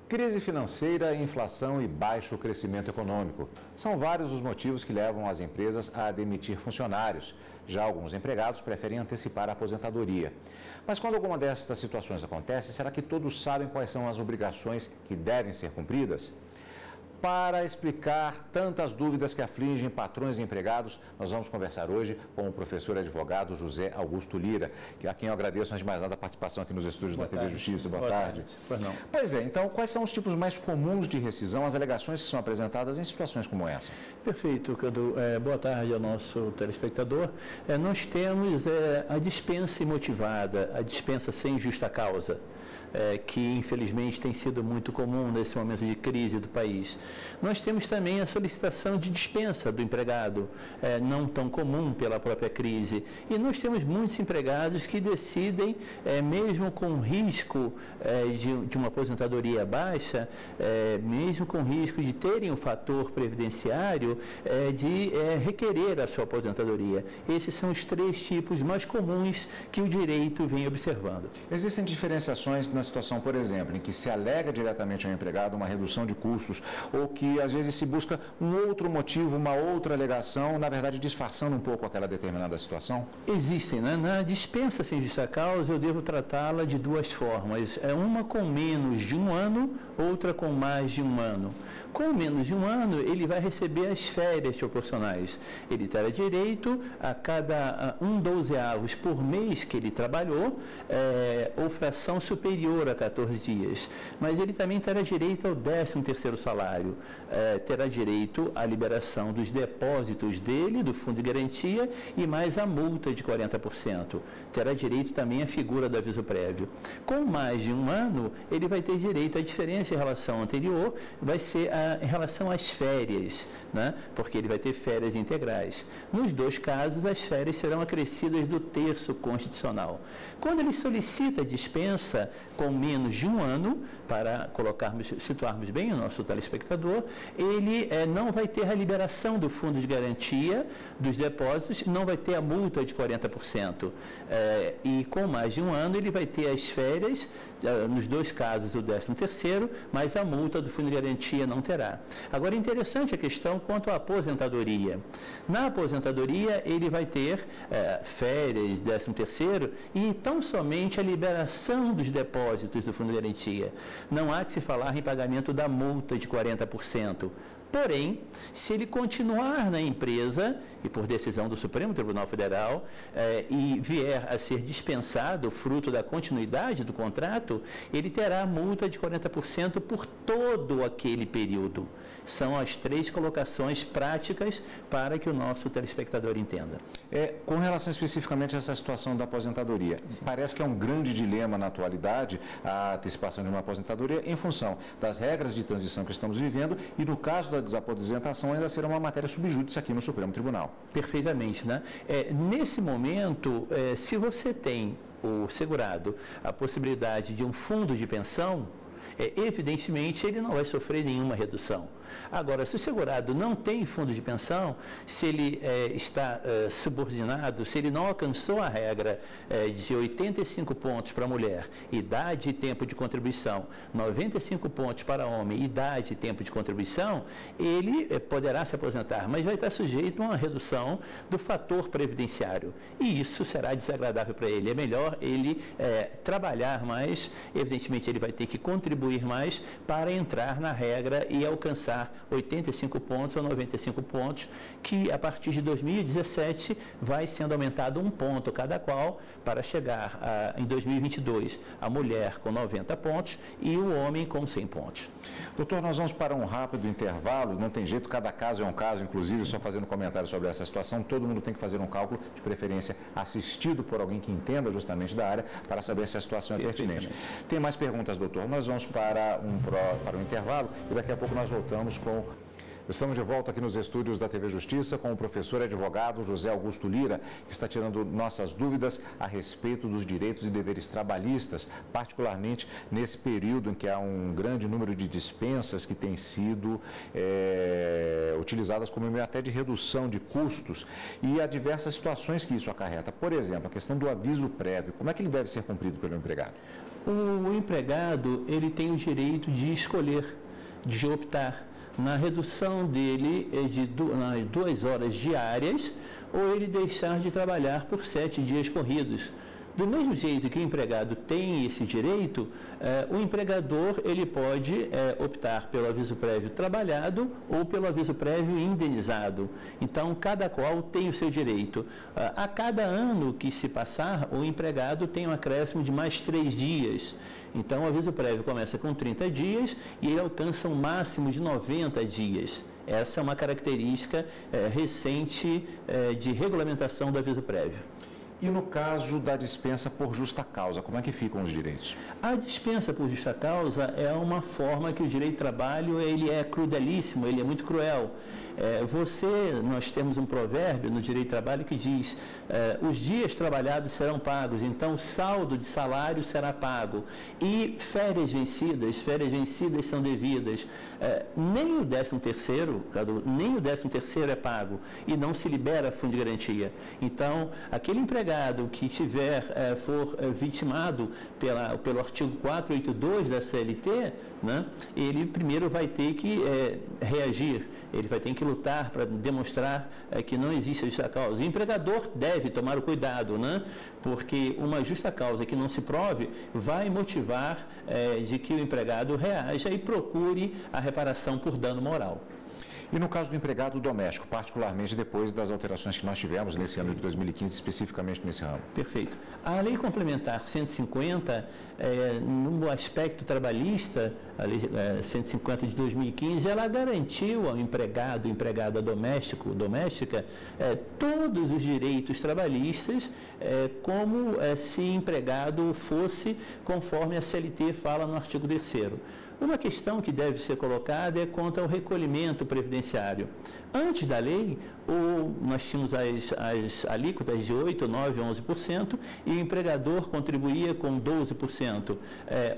Crise financeira, inflação e baixo crescimento econômico. São vários os motivos que levam as empresas a demitir funcionários. Já alguns empregados preferem antecipar a aposentadoria. Mas quando alguma destas situações acontece, será que todos sabem quais são as obrigações que devem ser cumpridas? Para explicar tantas dúvidas que afligem patrões e empregados, nós vamos conversar hoje com o professor e advogado José Augusto Lira, a quem eu agradeço, antes de mais nada, a participação aqui nos estúdios da TV Justiça. Boa tarde. Pois não. Pois é, então, quais são os tipos mais comuns de rescisão, as alegações que são apresentadas em situações como essa? Perfeito, Cadu. Boa tarde ao nosso telespectador. Nós temos a dispensa imotivada, a dispensa sem justa causa, que infelizmente tem sido muito comum nesse momento de crise do país. Nós temos também a solicitação de dispensa do empregado, não tão comum pela própria crise. E nós temos muitos empregados que decidem, mesmo com risco de uma aposentadoria baixa, mesmo com risco de terem um fator previdenciário, de requerer a sua aposentadoria. Esses são os três tipos mais comuns que o direito vem observando. Existem diferenciações na situação, por exemplo, em que se alega diretamente ao empregado uma redução de custos ou que às vezes se busca um outro motivo, uma outra alegação, na verdade disfarçando um pouco aquela determinada situação? Existem, né? Na dispensa sem justa causa eu devo tratá-la de duas formas, uma com menos de um ano, outra com mais de um ano. Com menos de um ano, ele vai receber as férias proporcionais. Ele terá direito a cada 1/12 por mês que ele trabalhou, ou fração superior a 14 dias. Mas ele também terá direito ao 13º salário. Terá direito à liberação dos depósitos dele, do fundo de garantia, e mais a multa de 40%. Terá direito também à figura do aviso prévio. Com mais de um ano, ele vai ter direito, a diferença em relação ao anterior vai ser em relação às férias, né? Porque ele vai ter férias integrais. Nos dois casos, as férias serão acrescidas do terço constitucional. Quando ele solicita dispensa com menos de um ano, para situarmos bem o nosso telespectador, ele não vai ter a liberação do fundo de garantia dos depósitos, não vai ter a multa de 40%. E com mais de um ano, ele vai ter as férias, nos dois casos, o 13º, mas a multa do fundo de garantia não terá. Agora, interessante a questão quanto à aposentadoria. Na aposentadoria, ele vai ter férias, 13º, e tão somente a liberação dos depósitos do fundo de garantia. Não há que se falar em pagamento da multa de 40%. Porém, se ele continuar na empresa, e por decisão do Supremo Tribunal Federal, e vier a ser dispensado, fruto da continuidade do contrato, ele terá multa de 40% por todo aquele período. São as três colocações práticas para que o nosso telespectador entenda. Com relação especificamente a essa situação da aposentadoria, parece que é um grande dilema na atualidade a antecipação de uma aposentadoria em função das regras de transição que estamos vivendo e, no caso da desaposentação, ainda será uma matéria sub judice aqui no Supremo Tribunal. Perfeitamente, né? Nesse momento, se você tem, o segurado, a possibilidade de um fundo de pensão, evidentemente ele não vai sofrer nenhuma redução. Agora, se o segurado não tem fundo de pensão, se ele está subordinado, se ele não alcançou a regra de 85 pontos para mulher, idade e tempo de contribuição, 95 pontos para homem, idade e tempo de contribuição, ele poderá se aposentar, mas vai estar sujeito a uma redução do fator previdenciário. E isso será desagradável para ele. É melhor ele trabalhar mais, evidentemente ele vai ter que contribuir mais para entrar na regra e alcançar 85 pontos ou 95 pontos, que a partir de 2017 vai sendo aumentado um ponto cada qual, para chegar em 2022 a mulher com 90 pontos e o homem com 100 pontos. Doutor, nós vamos para um rápido intervalo, não tem jeito, cada caso é um caso, inclusive só fazendo comentário sobre essa situação, todo mundo tem que fazer um cálculo, de preferência assistido por alguém que entenda justamente da área, para saber se a situação é pertinente. Tem mais perguntas, doutor? Nós vamos para um intervalo e daqui a pouco nós voltamos com Estamos de volta aqui nos estúdios da TV Justiça com o professor e advogado José Augusto Lira, que está tirando nossas dúvidas a respeito dos direitos e deveres trabalhistas, particularmente nesse período em que há um grande número de dispensas que têm sido utilizadas como meio até de redução de custos e há diversas situações que isso acarreta. Por exemplo, a questão do aviso prévio, como é que ele deve ser cumprido pelo empregado? O empregado, ele tem o direito de escolher, de optar na redução dele de 2 horas diárias ou ele deixar de trabalhar por 7 dias corridos. Do mesmo jeito que o empregado tem esse direito, o empregador ele pode optar pelo aviso prévio trabalhado ou pelo aviso prévio indenizado. Então, cada qual tem o seu direito. A cada ano que se passar, o empregado tem um acréscimo de mais 3 dias. Então, o aviso prévio começa com 30 dias e ele alcança um máximo de 90 dias. Essa é uma característica recente de regulamentação do aviso prévio. E no caso da dispensa por justa causa, como é que ficam os direitos? A dispensa por justa causa é uma forma que o direito do trabalho ele é crudelíssimo, ele é muito cruel. Nós temos um provérbio no direito do trabalho que diz os dias trabalhados serão pagos, então o saldo de salário será pago. E férias vencidas são devidas. Nem o 13º, nem o 13º é pago e não se libera fundo de garantia. Então, aquele empregado que for vitimado pelo artigo 482 da CLT, né, ele primeiro vai ter que reagir, ele vai ter que lutar para demonstrar que não existe a justa causa. O empregador deve tomar o cuidado, né, porque uma justa causa que não se prove vai motivar de que o empregado reaja e procure a reparação por dano moral. E no caso do empregado doméstico, particularmente depois das alterações que nós tivemos nesse ano de 2015, especificamente nesse ramo? Perfeito. A Lei Complementar 150, no aspecto trabalhista, a Lei 150 de 2015, ela garantiu ao empregado, empregada doméstica, todos os direitos trabalhistas, como se empregado fosse conforme a CLT fala no artigo 3º. Uma questão que deve ser colocada é quanto ao recolhimento previdenciário. Antes da lei, nós tínhamos as alíquotas de 8%, 9%, 11% e o empregador contribuía com 12%.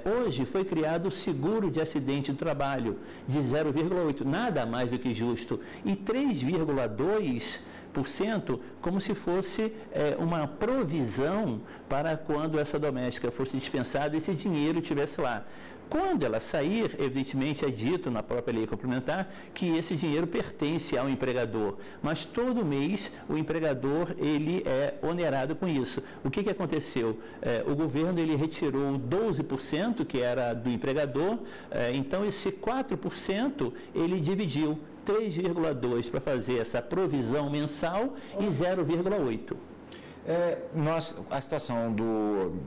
Hoje foi criado o seguro de acidente do trabalho de 0,8%, nada mais do que justo, e 3,2% como se fosse uma provisão para quando essa doméstica fosse dispensada, esse dinheiro estivesse lá. Quando ela sair, evidentemente é dito na própria lei complementar que esse dinheiro pertence ao empregador, mas todo mês o empregador ele é onerado com isso. O que aconteceu? O governo ele retirou 12% que era do empregador, então esse 4% ele dividiu 3,2% para fazer essa provisão mensal e 0,8%. A situação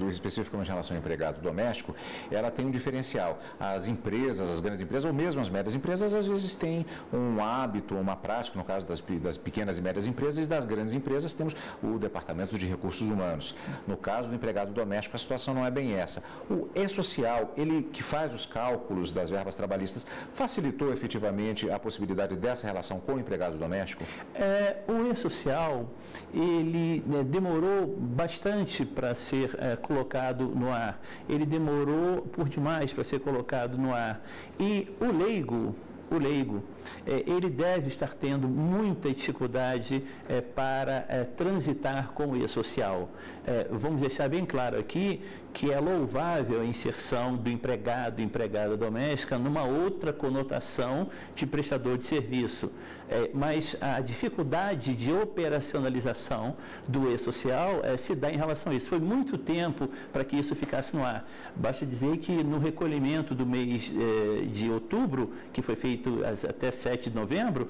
especificamente em relação ao empregado doméstico, ela tem um diferencial. As empresas, as grandes empresas, ou mesmo as médias empresas, às vezes têm um hábito, uma prática, no caso das pequenas e médias empresas, e das grandes empresas temos o Departamento de Recursos Humanos. No caso do empregado doméstico, a situação não é bem essa. O E-Social, ele que faz os cálculos das verbas trabalhistas, facilitou efetivamente a possibilidade dessa relação com o empregado doméstico? O E-Social, ele demorou bastante para ser colocado no ar. Ele demorou por demais para ser colocado no ar. E o leigo, ele deve estar tendo muita dificuldade para transitar com o E-Social. Vamos deixar bem claro aqui que é louvável a inserção do empregado, empregada doméstica, numa outra conotação de prestador de serviço. Mas a dificuldade de operacionalização do E-Social se dá em relação a isso. Foi muito tempo para que isso ficasse no ar. Basta dizer que no recolhimento do mês de outubro, que foi feito até 7 de novembro,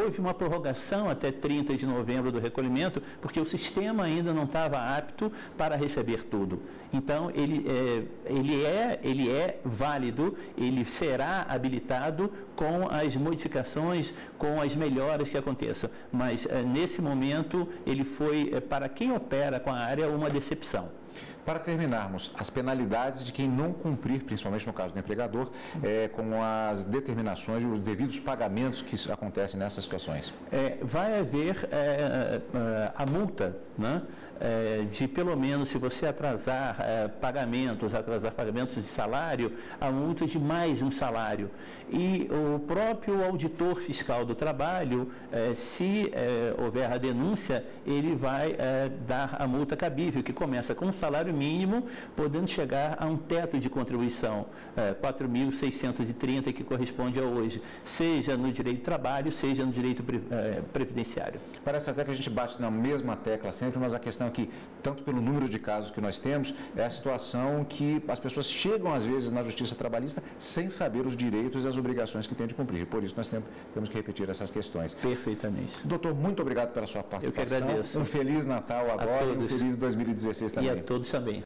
houve uma prorrogação até 30 de novembro do recolhimento, porque o sistema ainda não estava apto para receber tudo. Então, ele é válido, ele será habilitado com as modificações, com as melhoras que aconteçam. Mas, nesse momento, ele foi, para quem opera com a área, uma decepção. Para terminarmos, as penalidades de quem não cumprir, principalmente no caso do empregador, com as determinações e os devidos pagamentos que acontecem nessas situações. Vai haver a multa, né? De pelo menos, se você atrasar pagamentos de salário, a multa de mais um salário. E o próprio auditor fiscal do trabalho, se houver a denúncia, ele vai dar a multa cabível, que começa com um salário mínimo, podendo chegar a um teto de contribuição, 4.630, que corresponde a hoje, seja no direito do trabalho, seja no direito previdenciário. Parece até que a gente bate na mesma tecla sempre, mas a questão é que, tanto pelo número de casos que nós temos, é a situação que as pessoas chegam, às vezes, na justiça trabalhista sem saber os direitos e as obrigações que têm de cumprir. E por isso nós temos que repetir essas questões. Perfeitamente. Doutor, muito obrigado pela sua participação. Eu que agradeço. Um Feliz Natal agora e um feliz 2016 também. E a todos também.